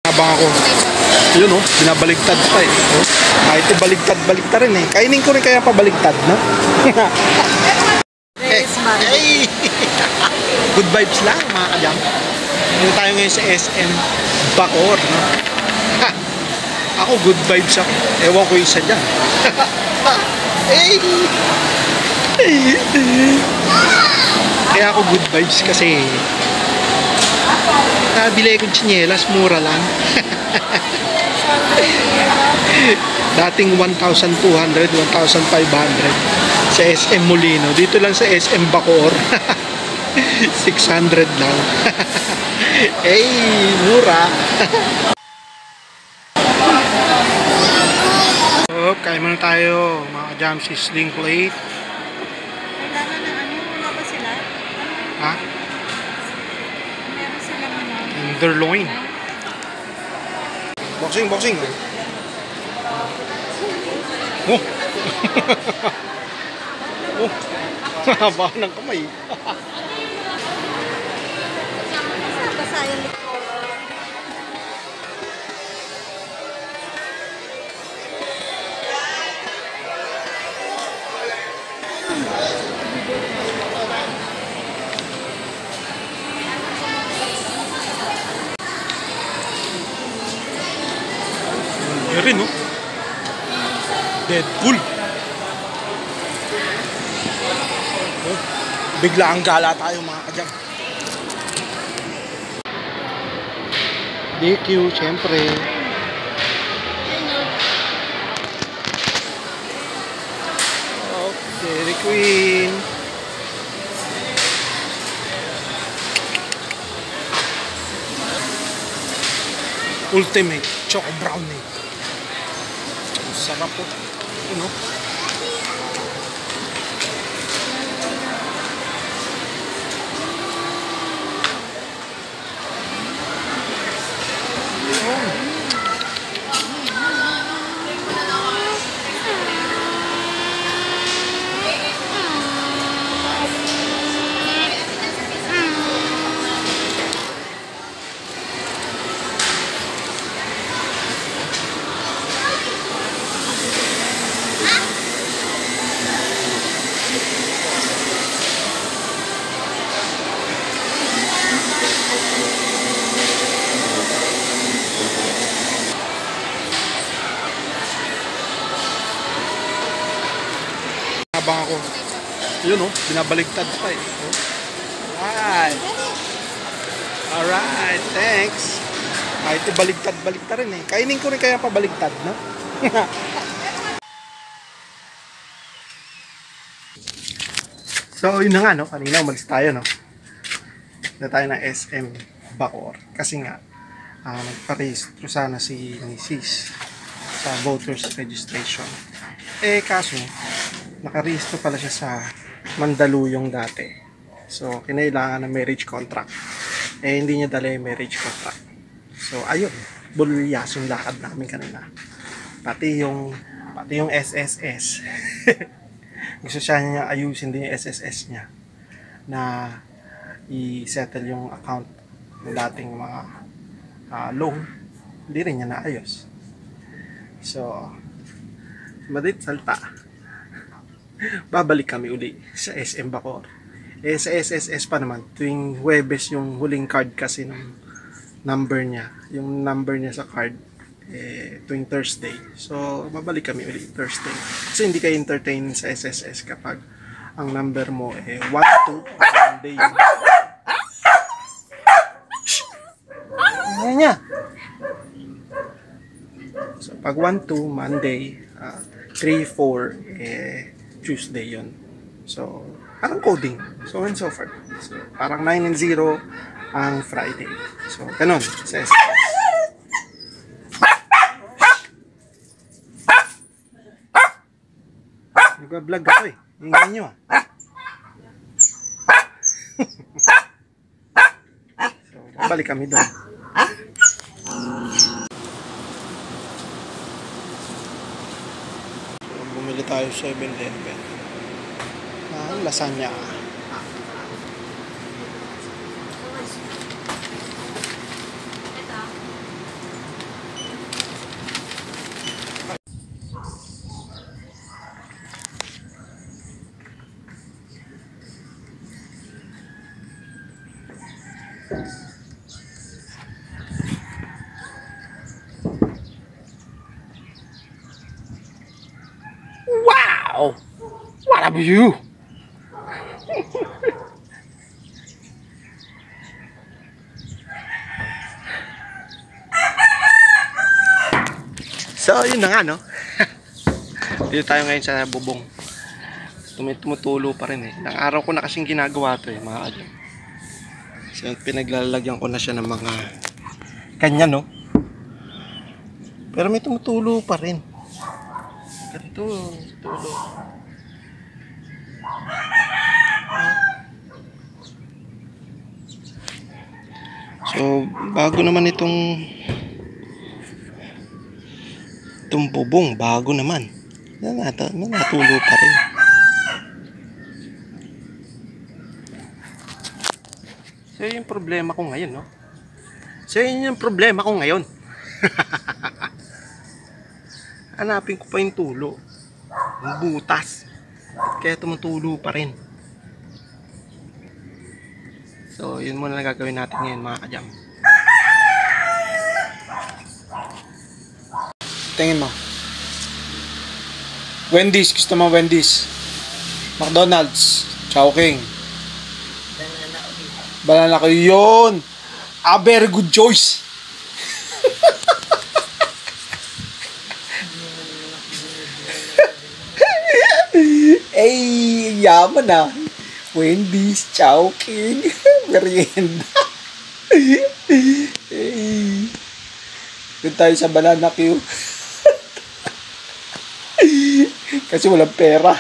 Habang ako, yun oh, binabaligtad pa eh. Oh. Kahit baligtad rin eh. Kainin ko rin kaya pabaligtad, no? Hey! Good vibes lang mga kajam. Dito tayo ngayon sa SM Bacoor, no? Ha! Ako good vibes ako. Ewan ko isa dyan. Hey! Kaya ako good vibes kasi nabili akong tsinelas, mura lang. Dating 1,200, 1,500 sa SM Molino. Dito lang sa SM Bacoor 600 lang. Hey, mura. So, kain muna tayo mga jam sizzling plate. Kailangan ng ano, wala ba sila? Ha? Meron silang ano? Tenderloin. Boxing. Oh. Oh. Haba ng kamay. Basa yung likod. Yan rin, no? Deadpool. Oh, bigla ang gala tayo mga kajam. DQ, syempre. Oh, Dairy Queen. Ultimate Choco Brownie. Sarap po. Ano? Habang ako, yun oh, binabaligtad pa eh. Oh. Alright, thanks. Kahit baligtad rin eh. Kainin ko rin kaya pabaligtad, no? So, yun na nga, no? Kanina umalis tayo, no? Na tayo ng SM Bacoor. Kasi nga, nagparehistro sana si Mrs. sa voters registration. Eh, kaso, nakarehistro pala siya sa Mandaluyong dati. So, kinailangan ng marriage contract. Eh, hindi niya dala yung marriage contract. So, ayun. Bulyas yung lakad namin kanina. Pati yung SSS. Gusto siya niya ayusin din yung SSS niya. Na i-settle yung account ng dating mga loan. Hindi rin niya naayos. So, madit salta. Babalik kami uli sa SM Bacoor. Eh sa SSS pa naman, tuwing Huwebes yung huling card kasi ng number niya. Yung number niya sa card, tuwing Thursday. So, babalik kami uli Thursday. Kasi hindi kayo entertain sa SSS kapag ang number mo 1-2 Monday. Ayan niya. So, pag 1-2 Monday, 3-4 Tuesday yun. So, parang coding. So and so forth. So, parang 9 and 0 ang Friday. So, ganun. Says. Nag-vlog ako eh. Hinggan nyo ah. So, balik kami doon. Bumili tayo sa 7-Eleven. Lasagna. love you. So, yun na nga, no? Dito tayo ngayon sa bubong. Tumutulo pa rin eh. Ilang araw ko na kasing ginagawa to eh, mga kadyan. So, pinaglalagyan ko na siya ng mga kanya, no? Pero may tumutulo pa rin. Ganito, tulo. So, bago naman itong bubong, bago naman. Natulo pa rin. So, yun yung problema ko ngayon, no? So, yun yung problema ko ngayon. Hanapin ko pa yung tulo. Yung butas. Kaya tumutulo pa rin. So, yun muna na gagawin natin ngayon, mga kadyam. Tingin mo. Wendy's. Gusto mo Wendy's? McDonald's. Chowking. Banana ko yun. A very good choice. Eh, yaman na. Wendy's, Chowking, merienda. Eh, doon tayo sa Banana Q. Kasi walang pera.